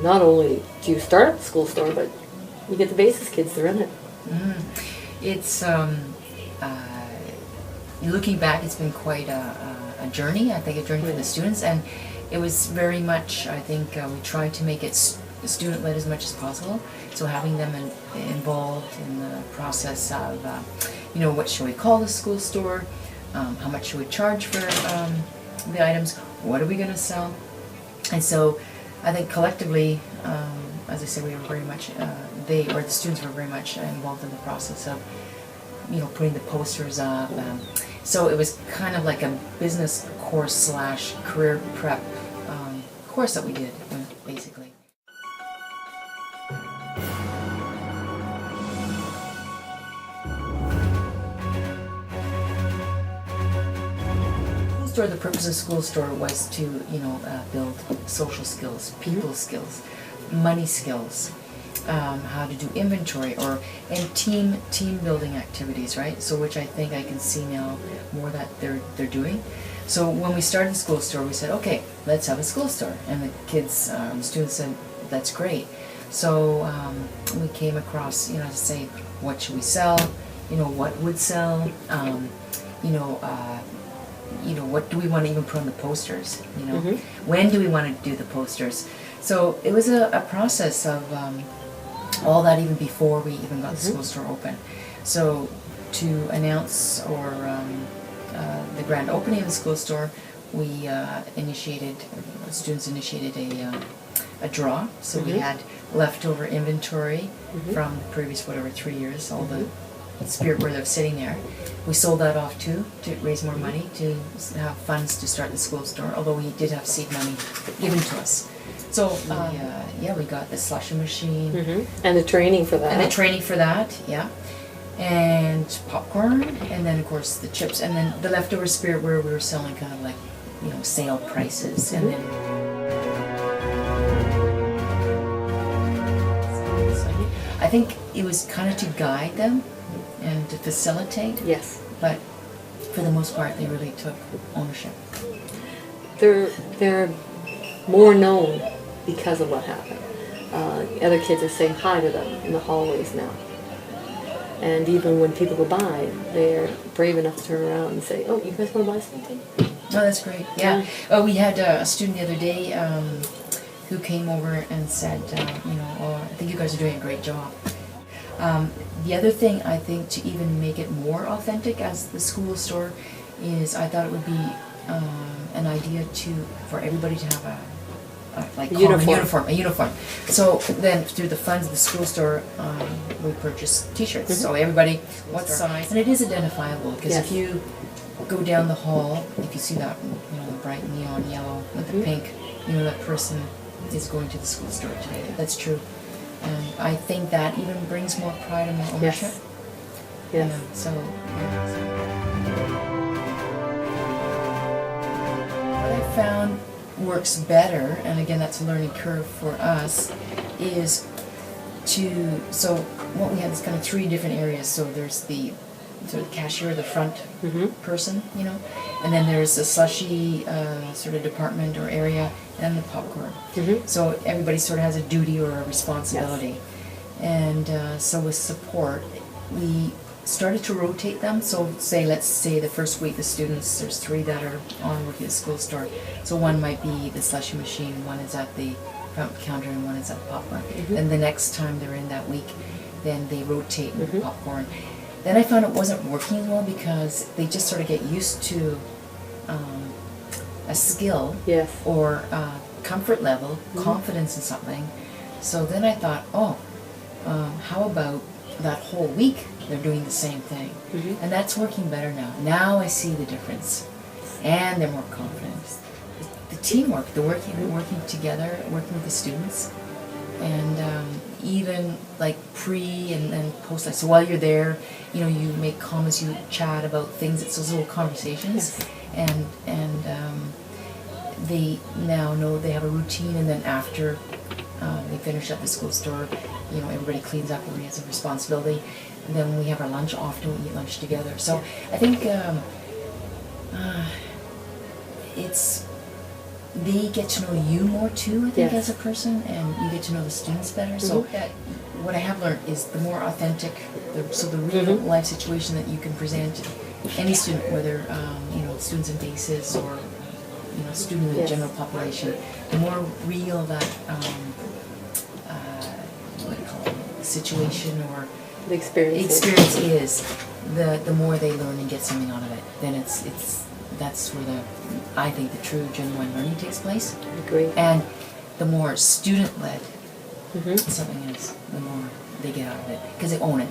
not only do you start at the school store, but you get the basis kids that are in it. Mm. It's, looking back, it's been quite a journey, I think a journey for the students, and it was very much, I think, we tried to make it student-led as much as possible, so having them involved in the process of, you know, what should we call the school store, how much should we charge for the items, what are we going to sell, and so I think collectively, as I said, we were very much, the students were very much involved in the process of, you know, putting the posters up. So it was kind of like a business course / career prep course that we did, basically. The purpose of School Store was to, you know, build social skills, people skills, money skills, how to do inventory and team building activities, right? So which I think I can see now more that they're doing. So when we started the School Store, we said, okay, let's have a school store, and the kids, students said, that's great. So we came across, you know, to say, what should we sell? You know, what would sell? You know, what do we want to even put on the posters, you know? When do we want to do the posters? So it was a process of all that even before we even got the school store open. So to announce or the grand opening of the school store, we students initiated a draw. So we had leftover inventory from the previous, 3 years, all the spiritware that was sitting there. We sold that off too, to raise more money, to have funds to start the school store, although we did have seed money given to us. So, we got the slushy machine. And the training for that. And the training for that, yeah. And popcorn, and then of course the chips, and then the leftover spiritware we were selling kind of like, you know, sale prices, and then I think it was kind of to guide them and to facilitate. Yes. But for the most part, they really took ownership. They're more known because of what happened. Other kids are saying hi to them in the hallways now. And even when people go by, they're brave enough to turn around and say, oh, you guys want to buy something? Oh, that's great. Yeah. Oh, we had a student the other day who came over and said, you know, oh, I think you guys are doing a great job. The other thing, I think, to even make it more authentic as the school store is I thought it would be an idea for everybody to have a uniform. So then through the funds of the school store, we purchased t-shirts. So everybody, what size, and it is identifiable, because if you go down the hall, if you see that, you know, the bright neon yellow with the pink, you know, that person is going to the school store today. That's true. And I think that even brings more pride and more ownership. Yes. What I found works better, and again that's a learning curve for us, is so what we have is kind of 3 different areas. So there's the sort of cashier, the front person, you know, and then there's the slushy sort of department or area, and the popcorn. So everybody sort of has a duty or a responsibility. And so with support, we started to rotate them. So let's say the first week the students, there's 3 that are on working at the school store. So one might be the slushy machine, one is at the front counter, and one is at the popcorn. Then the next time they're in that week, then they rotate with the popcorn. Then I found it wasn't working well because they just sort of get used to a skill or comfort level, confidence in something. So then I thought, how about that whole week they're doing the same thing? And that's working better now. Now I see the difference, and they're more confident. The teamwork, the working together, working with the students, and even like pre and post. So while you're there, you know, you make comments, you chat about things. It's those little conversations, and they now know they have a routine, and then after they finish at the school store, you know, everybody cleans up, everybody has a responsibility, and then when we have our lunch, often we eat lunch together. So I think it's they get to know you more too, I think, Yes. as a person, and you get to know the students better. So Mhm. that, what I have learned is the more authentic, the real Mhm. life situation that you can present any student, whether students in basis or student in the Yes. general population, the more real that what do you call it, situation or The experience. experience is, the more they learn and get something out of it. Then that's where I think the true genuine learning takes place. Agree. And the more student-led Mhm. something is, the more they get out of it, because they own it.